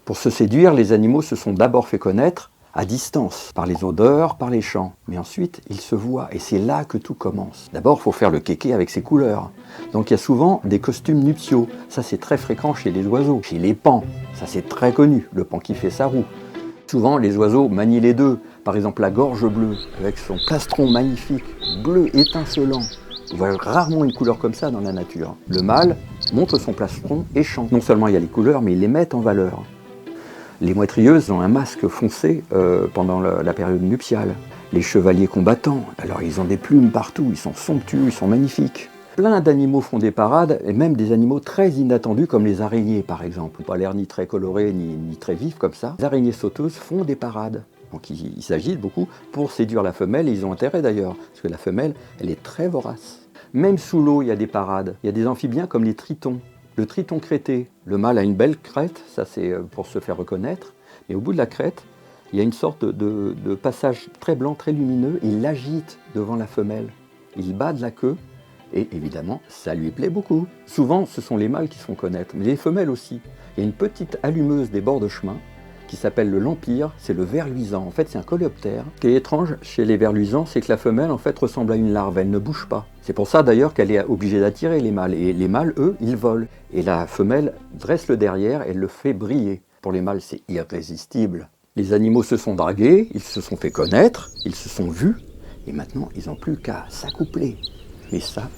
Pour se séduire, les animaux se sont d'abord fait connaître à distance, par les odeurs, par les chants. Mais ensuite, ils se voient, et c'est là que tout commence. D'abord, il faut faire le kéké avec ses couleurs. Donc il y a souvent des costumes nuptiaux. Ça, c'est très fréquent chez les oiseaux. Chez les paons, ça c'est très connu, le paon qui fait sa roue. Souvent, les oiseaux manient les deux. Par exemple, la gorge bleue, avec son plastron magnifique, bleu étincelant. On voit rarement une couleur comme ça dans la nature. Le mâle montre son plastron et chante. Non seulement il y a les couleurs, mais ils les mettent en valeur. Les mouetrieuses ont un masque foncé pendant la période nuptiale. Les chevaliers combattants, alors ils ont des plumes partout, ils sont somptueux, ils sont magnifiques. Plein d'animaux font des parades, et même des animaux très inattendus comme les araignées par exemple. Pas l'air ni très coloré ni très vif comme ça. Les araignées sauteuses font des parades. Donc ils s'agitent beaucoup pour séduire la femelle, et ils ont intérêt d'ailleurs, parce que la femelle, elle est très vorace. Même sous l'eau, il y a des parades. Il y a des amphibiens comme les tritons. Le triton crêté, le mâle a une belle crête, ça c'est pour se faire reconnaître, et au bout de la crête, il y a une sorte de passage très blanc, très lumineux, il l'agite devant la femelle, il bat de la queue, et évidemment, ça lui plaît beaucoup. Souvent, ce sont les mâles qui se font connaître, mais les femelles aussi. Il y a une petite allumeuse des bords de chemin, qui s'appelle le lampire, c'est le ver luisant. En fait, c'est un coléoptère. Ce qui est étrange chez les vers luisants, c'est que la femelle, en fait, ressemble à une larve, elle ne bouge pas. C'est pour ça, d'ailleurs, qu'elle est obligée d'attirer les mâles. Et les mâles, eux, ils volent. Et la femelle dresse le derrière, elle le fait briller. Pour les mâles, c'est irrésistible. Les animaux se sont dragués, ils se sont fait connaître, ils se sont vus, et maintenant, ils n'ont plus qu'à s'accoupler. Mais ça,